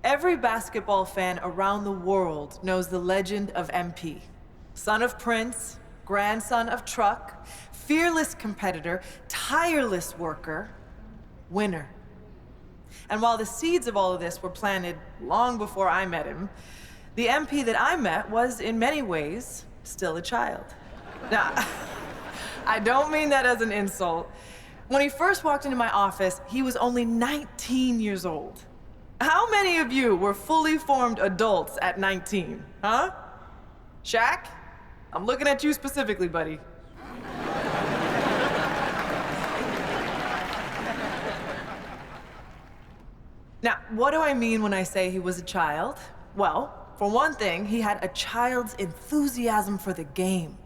Every basketball fan around the world knows the legend of MP. Son of Prince, grandson of Truck, fearless competitor, tireless worker, winner. And while the seeds of all of this were planted long before I met him, the MP that I met was, in many ways, still a child. Now, I don't mean that as an insult. When he first walked into my office, he was only 19 years old. How many of you were fully formed adults at 19, huh? Shaq? I'm looking at you specifically, buddy. Now, what do I mean when I say he was a child? Well, for one thing, he had a child's enthusiasm for the game.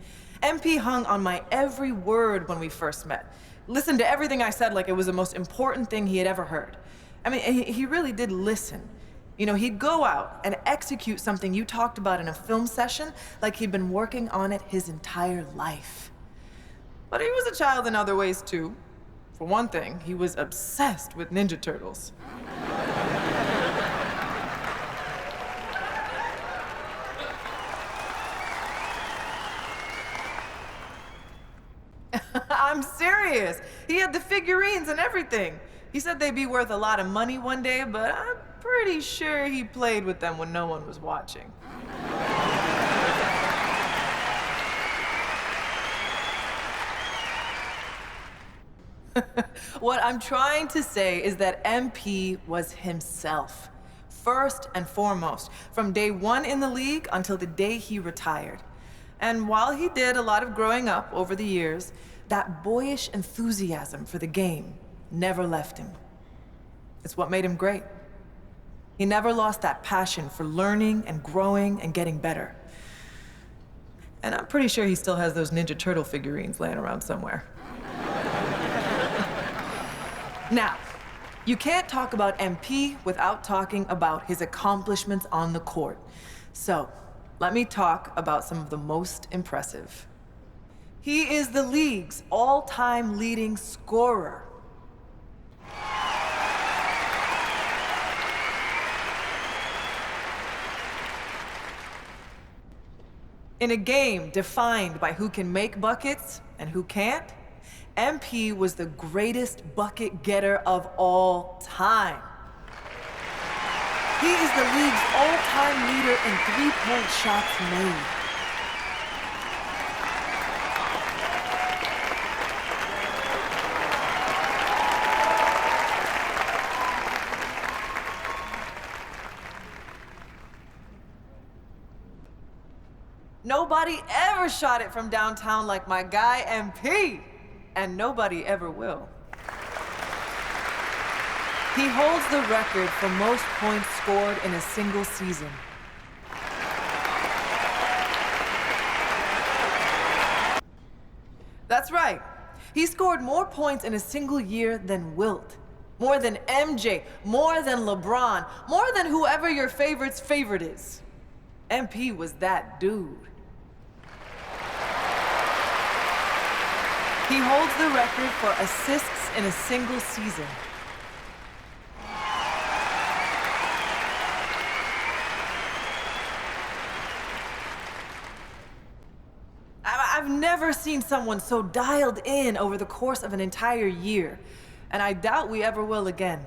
MP hung on my every word when we first met. Listened to everything I said like it was the most important thing he had ever heard. I mean, he really did listen. You know, he'd go out and execute something you talked about in a film session like he'd been working on it his entire life. But he was a child in other ways, too. For one thing, he was obsessed with Ninja Turtles. I'm serious. He had the figurines and everything. He said they'd be worth a lot of money one day, but I'm pretty sure he played with them when no one was watching. What I'm trying to say is that MP was himself, first and foremost, from day one in the league until the day he retired. And while he did a lot of growing up over the years, that boyish enthusiasm for the game never left him. It's what made him great. He never lost that passion for learning and growing and getting better. And I'm pretty sure he still has those Ninja Turtle figurines laying around somewhere. Now, you can't talk about MP without talking about his accomplishments on the court. So, let me talk about some of the most impressive. He is the league's all-time leading scorer. In a game defined by who can make buckets and who can't, MP was the greatest bucket getter of all time. He is the league's all-time leader in three-point shots made. Nobody ever shot it from downtown like my guy MP, and nobody ever will. He holds the record for most points scored in a single season. That's right. He scored more points in a single year than Wilt. More than MJ, more than LeBron, more than whoever your favorite's favorite is. MP was that dude. He holds the record for assists in a single season. I've never seen someone so dialed in over the course of an entire year, and I doubt we ever will again.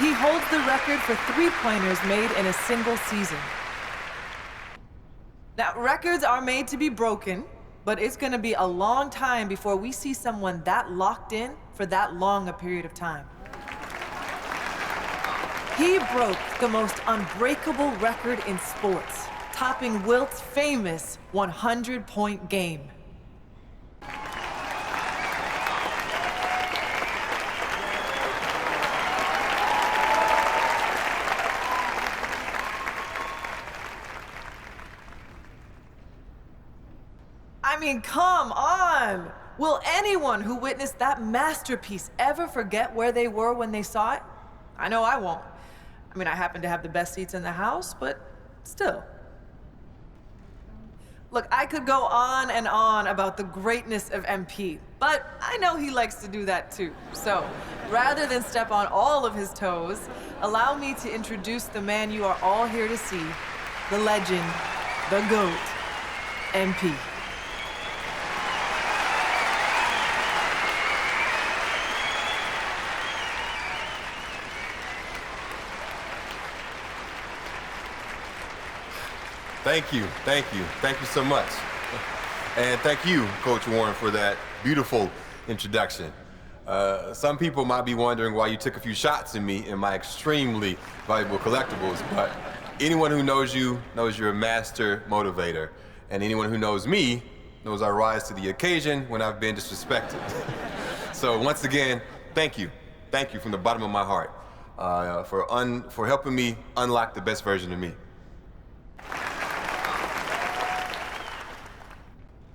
He holds the record for three-pointers made in a single season. Now, records are made to be broken, but it's gonna be a long time before we see someone that locked in for that long a period of time. He broke the most unbreakable record in sports, topping Wilt's famous 100-point game. I mean, come on! Will anyone who witnessed that masterpiece ever forget where they were when they saw it? I know I won't. I mean, I happen to have the best seats in the house, but still. Look, I could go on and on about the greatness of MP, but I know he likes to do that too. So, rather than step on all of his toes, allow me to introduce the man you are all here to see, the legend, the GOAT, MP. Thank you, thank you, thank you so much. And thank you, Coach Warren, for that beautiful introduction. Some people might be wondering why you took a few shots at me in my extremely valuable collectibles, but anyone who knows you knows you're a master motivator. And anyone who knows me knows I rise to the occasion when I've been disrespected. So once again, thank you. Thank you from the bottom of my heart for helping me unlock the best version of me.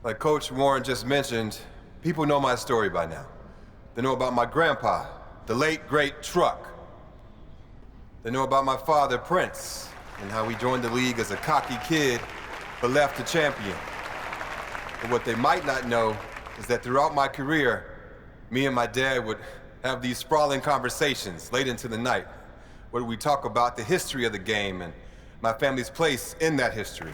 Like Coach Warren just mentioned, people know my story by now. They know about my grandpa, the late, great Truck. They know about my father, Prince, and how he joined the league as a cocky kid, but left a champion. But what they might not know is that throughout my career, me and my dad would have these sprawling conversations late into the night, where we talk about the history of the game and my family's place in that history.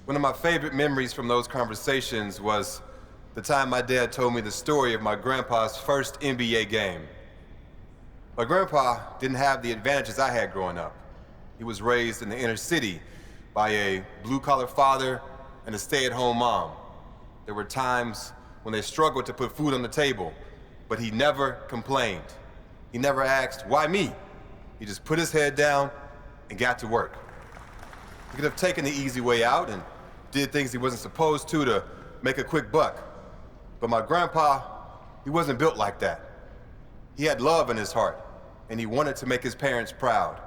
One of my favorite memories from those conversations was the time my dad told me the story of my grandpa's first NBA game. My grandpa didn't have the advantages I had growing up. He was raised in the inner city by a blue-collar father and a stay-at-home mom. There were times when they struggled to put food on the table, but he never complained. He never asked, why me? He just put his head down and got to work. He could have taken the easy way out and did things he wasn't supposed to make a quick buck. But my grandpa, he wasn't built like that. He had love in his heart, and he wanted to make his parents proud.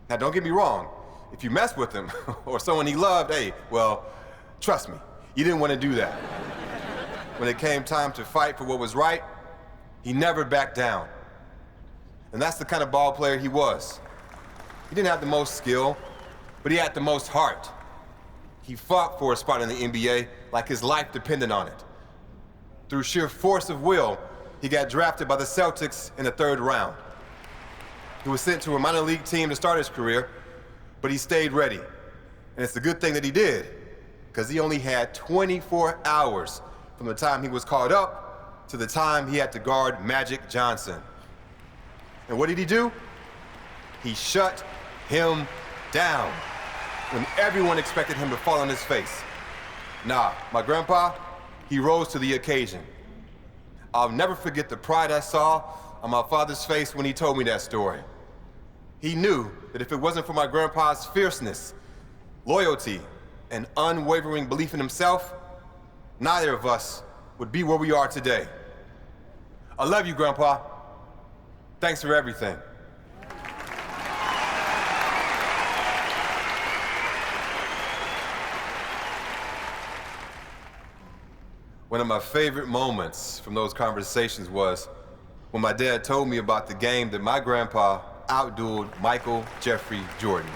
Now, don't get me wrong. If you mess with him or someone he loved, hey, well, trust me, you didn't want to do that. When it came time to fight for what was right, he never backed down. And that's the kind of ball player he was. He didn't have the most skill, but he had the most heart. He fought for a spot in the NBA like his life depended on it. Through sheer force of will, he got drafted by the Celtics in the 3rd round. He was sent to a minor league team to start his career, but he stayed ready. And it's a good thing that he did, because he only had 24 hours from the time he was called up to the time he had to guard Magic Johnson. And what did he do? He shut him down when everyone expected him to fall on his face. Nah, my grandpa, he rose to the occasion. I'll never forget the pride I saw on my father's face when he told me that story. He knew that if it wasn't for my grandpa's fierceness, loyalty, and unwavering belief in himself, neither of us would be where we are today. I love you, Grandpa. Thanks for everything. One of my favorite moments from those conversations was when my dad told me about the game that my grandpa outdueled Michael Jeffrey Jordan.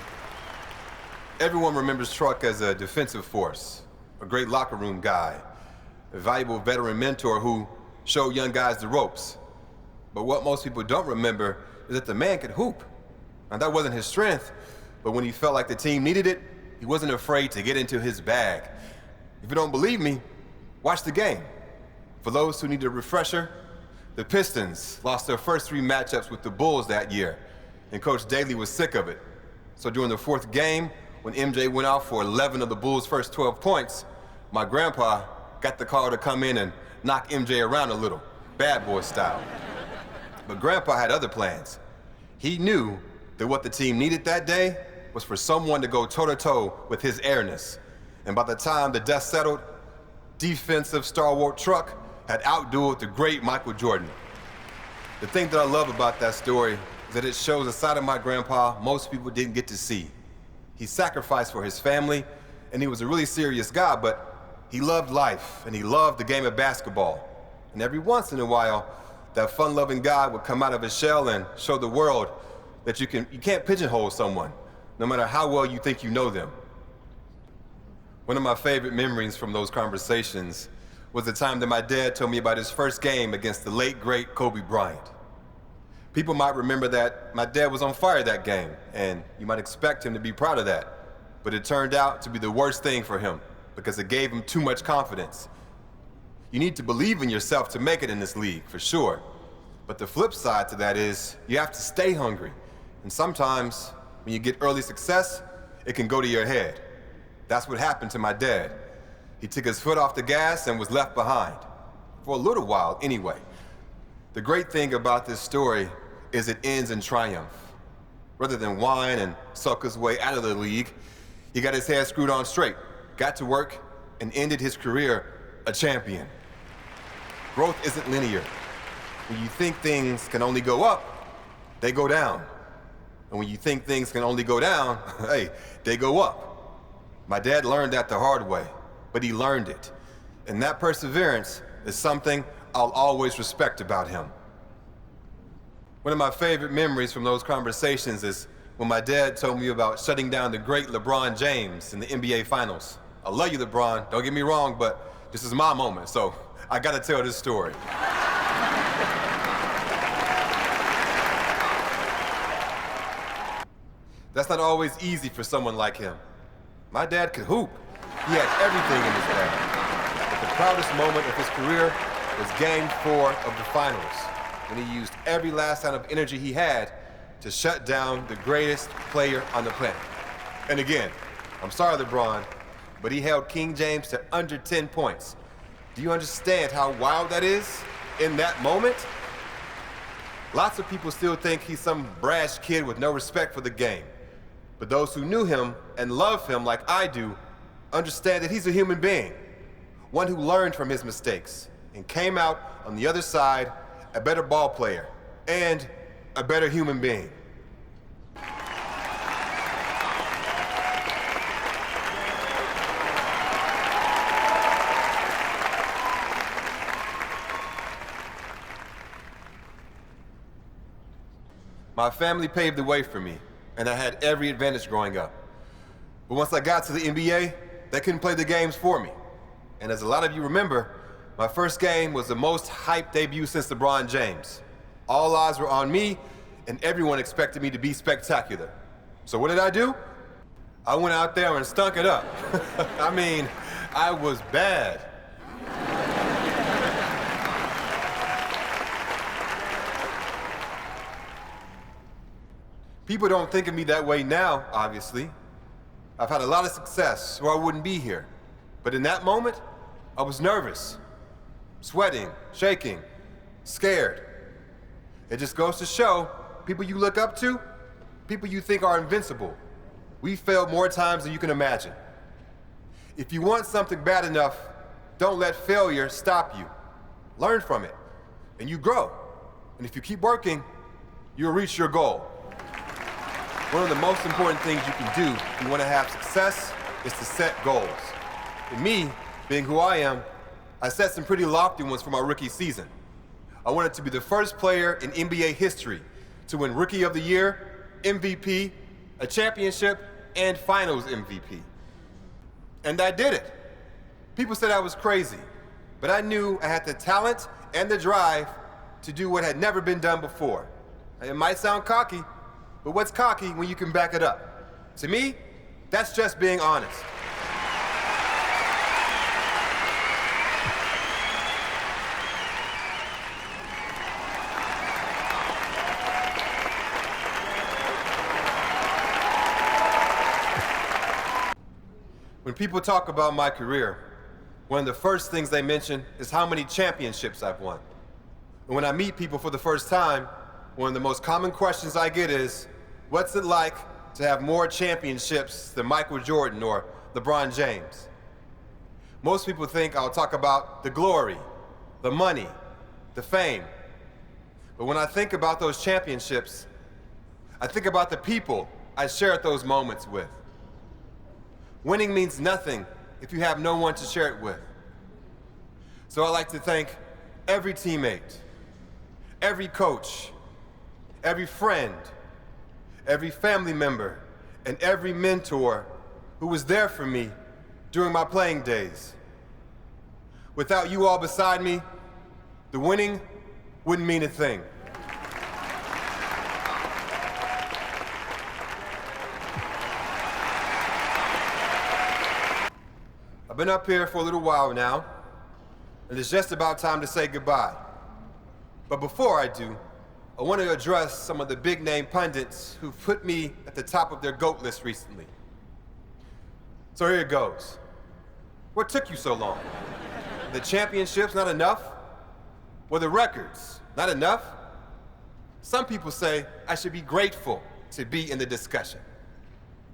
Everyone remembers Truck as a defensive force, a great locker room guy, a valuable veteran mentor who showed young guys the ropes. But what most people don't remember is that the man could hoop. Now, that wasn't his strength, but when he felt like the team needed it, he wasn't afraid to get into his bag. If you don't believe me, watch the game. For those who need a refresher, the Pistons lost their first 3 matchups with the Bulls that year, and Coach Daly was sick of it. So during the 4th game, when MJ went out for 11 of the Bulls' first 12 points, my grandpa got the call to come in and knock MJ around a little, bad boy style. But Grandpa had other plans. He knew that what the team needed that day was for someone to go toe-to-toe with his airness. And by the time the dust settled, defensive stalwart Truck had outdueled the great Michael Jordan. The thing that I love about that story is that it shows a side of my grandpa most people didn't get to see. He sacrificed for his family, and he was a really serious guy, but he loved life, and he loved the game of basketball. And every once in a while, that fun-loving guy would come out of his shell and show the world that you can't pigeonhole someone, no matter how well you think you know them. One of my favorite memories from those conversations was the time that my dad told me about his first game against the late, great Kobe Bryant. People might remember that my dad was on fire that game, and you might expect him to be proud of that. But it turned out to be the worst thing for him, because it gave him too much confidence. You need to believe in yourself to make it in this league, for sure. But the flip side to that is, you have to stay hungry. And sometimes, when you get early success, it can go to your head. That's what happened to my dad. He took his foot off the gas and was left behind. For a little while, anyway. The great thing about this story is it ends in triumph. Rather than whine and sulk his way out of the league, he got his head screwed on straight, got to work, and ended his career a champion. Growth isn't linear. When you think things can only go up, they go down. And when you think things can only go down, hey, they go up. My dad learned that the hard way, but he learned it. And that perseverance is something I'll always respect about him. One of my favorite memories from those conversations is when my dad told me about shutting down the great LeBron James in the NBA Finals. I love you, LeBron, don't get me wrong, but this is my moment, so I gotta tell this story. That's not always easy for someone like him. My dad could hoop. He had everything in his bag. But the proudest moment of his career was Game 4 of the Finals, when he used every last ounce of energy he had to shut down the greatest player on the planet. And again, I'm sorry, LeBron, but he held King James to under 10 points. Do you understand how wild that is in that moment? Lots of people still think he's some brash kid with no respect for the game. But those who knew him and love him like I do understand that he's a human being, one who learned from his mistakes and came out on the other side a better ball player and a better human being. My family paved the way for me, and I had every advantage growing up. But once I got to the NBA, they couldn't play the games for me. And as a lot of you remember, my first game was the most hyped debut since LeBron James. All eyes were on me, and everyone expected me to be spectacular. So what did I do? I went out there and stunk it up. I mean, I was bad. People don't think of me that way now, obviously. I've had a lot of success, or I wouldn't be here. But in that moment, I was nervous, sweating, shaking, scared. It just goes to show, people you look up to, people you think are invincible, we failed more times than you can imagine. If you want something bad enough, don't let failure stop you. Learn from it, and you grow. And if you keep working, you'll reach your goal. One of the most important things you can do if you want to have success is to set goals. And me, being who I am, I set some pretty lofty ones for my rookie season. I wanted to be the first player in NBA history to win Rookie of the Year, MVP, a championship, and Finals MVP. And I did it. People said I was crazy, but I knew I had the talent and the drive to do what had never been done before. It might sound cocky, but what's cocky when you can back it up? To me, that's just being honest. When people talk about my career, one of the first things they mention is how many championships I've won. And when I meet people for the first time, one of the most common questions I get is, what's it like to have more championships than Michael Jordan or LeBron James? Most people think I'll talk about the glory, the money, the fame. But when I think about those championships, I think about the people I shared those moments with. Winning means nothing if you have no one to share it with. So I'd like to thank every teammate, every coach, every friend, every family member, and every mentor who was there for me during my playing days. Without you all beside me, the winning wouldn't mean a thing. I've been up here for a little while now, and it's just about time to say goodbye. But before I do, I want to address some of the big-name pundits who put me at the top of their GOAT list recently. So here it goes. What took you so long? The championships not enough? Were the records not enough? Some people say I should be grateful to be in the discussion.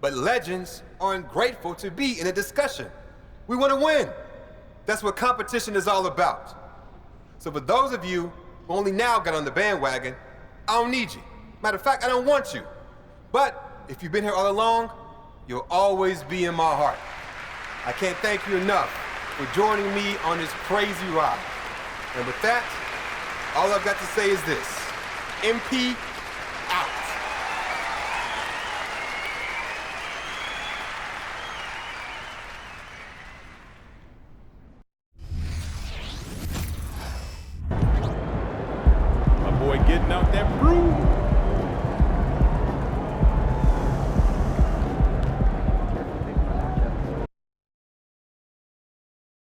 But legends aren't grateful to be in a discussion. We want to win. That's what competition is all about. So for those of you who only now got on the bandwagon, I don't need you. Matter of fact, I don't want you. But if you've been here all along, you'll always be in my heart. I can't thank you enough for joining me on this crazy ride. And with that, all I've got to say is this: MP out. My boy getting out that brew.